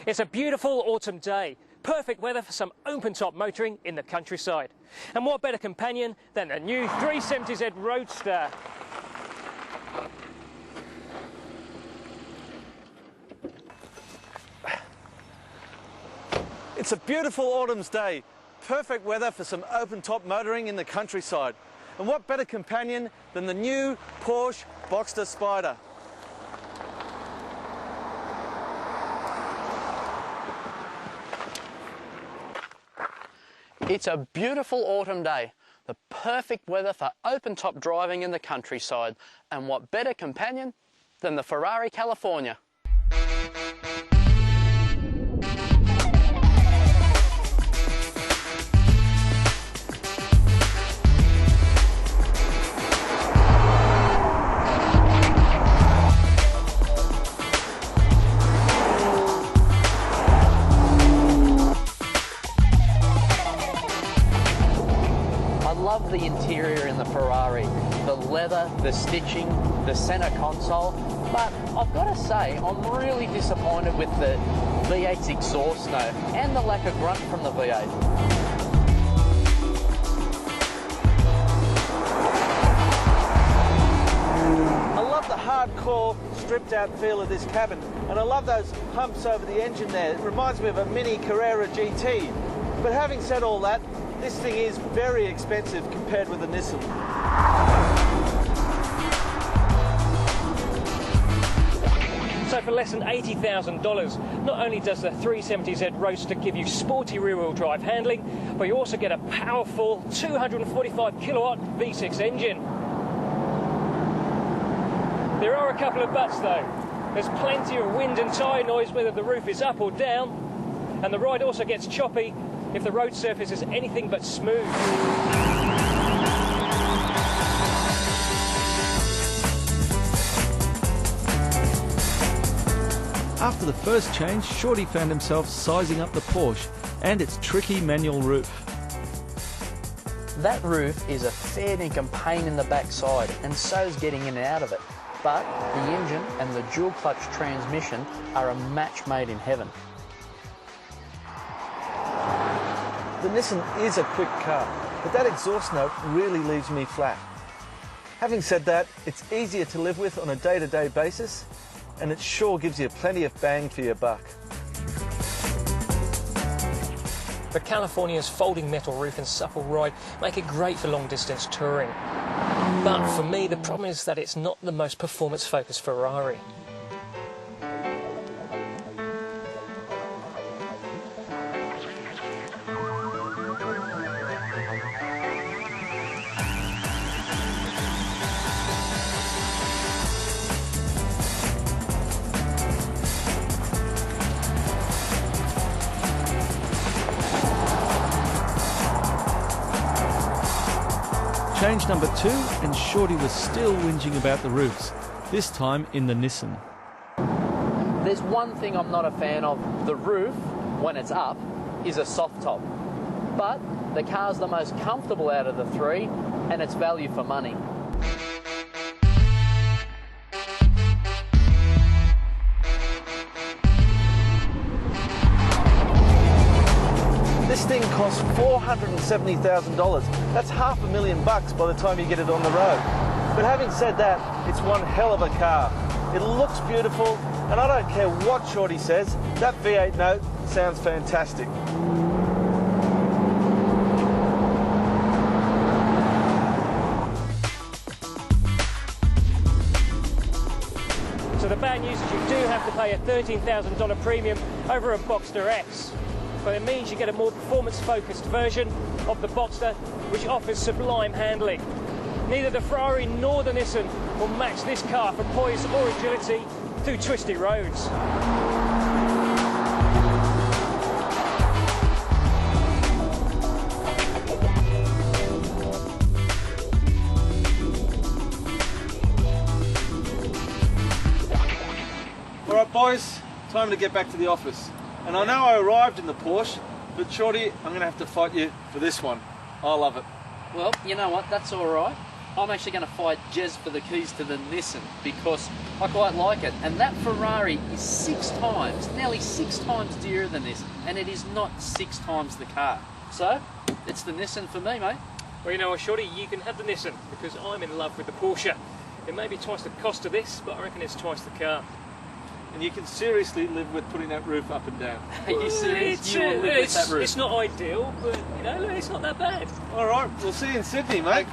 It's a beautiful autumn day, perfect weather for some open-top motoring in the countryside. And what better companion than the new 370Z Roadster. It's a beautiful autumn's day, perfect weather for some open-top motoring in the countryside. And what better companion than the new Porsche Boxter Spyder. It's a beautiful autumn day, the perfect weather for open-top driving in the countryside. And what better companion than the Ferrari California. I love the interior in the Ferrari, the leather, the stitching, the centre console, but I've got to say I'm really disappointed with the V8's exhaust note and the lack of grunt from the V8. I love the hardcore, stripped out feel of this cabin, and I love those humps over the engine there. It reminds me of a mini Carrera GT. But having said all that, this thing is very expensive compared with the Nissan. So for less than $80,000, not only does the 370Z Roadster give you sporty rear-wheel drive handling, but you also get a powerful 245 kilowatt V6 engine. There are a couple of buts though. There's plenty of wind and tyre noise whether the roof is up or down, and the ride also gets choppy if the road surface is anything but smooth. After the first change, Shorty found himself sizing up the Porsche and its tricky manual roof. That roof is a fair dinkum pain in the backside, and so's getting in and out of it. But the engine and the dual clutch transmission are a match made in heaven. The Nissan is a quick car, but that exhaust note really leaves me flat. Having said that, it's easier to live with on a day-to-day basis, and it sure gives you plenty of bang for your buck. The California's folding metal roof and supple ride make it great for long-distance touring. But for me, the problem is that it's not the most performance-focused Ferrari. Change number 2, and Shorty was still whinging about the roofs, this time in the Nissan. There's one thing I'm not a fan of. The roof, when it's up, is a soft top. But the car's the most comfortable out of the three, and it's value for money. This thing costs $470,000. That's $500,000 by the time you get it on the road. But having said that, it's one hell of a car. It looks beautiful, and I don't care what Shorty says, that V8 note sounds fantastic. So the bad news is you do have to pay a $13,000 premium over a Boxster X. But it means you get a more performance-focused version of the Boxster, which offers sublime handling. Neither the Ferrari nor the Nissan will match this car for poise or agility through twisty roads. All right, boys, time to get back to the office. And I know I arrived in the Porsche, but Shorty, I'm going to have to fight you for this one. I love it. Well, you know what? That's all right. I'm actually going to fight JEZ for the keys to the Nissan because I quite like it. And that Ferrari is 6 times, nearly 6 times dearer than this, and it is not 6 times the car. So, it's the Nissan for me, mate. Well, you know what, Shorty, you can have the Nissan because I'm in love with the Porsche. It may be twice the cost of this, but I reckon it's twice the car. And you can seriously live with putting that roof up and down. Are you serious? You will live with that roof. It's not ideal, but you know, it's not that bad. All right, we'll see you in Sydney, mate.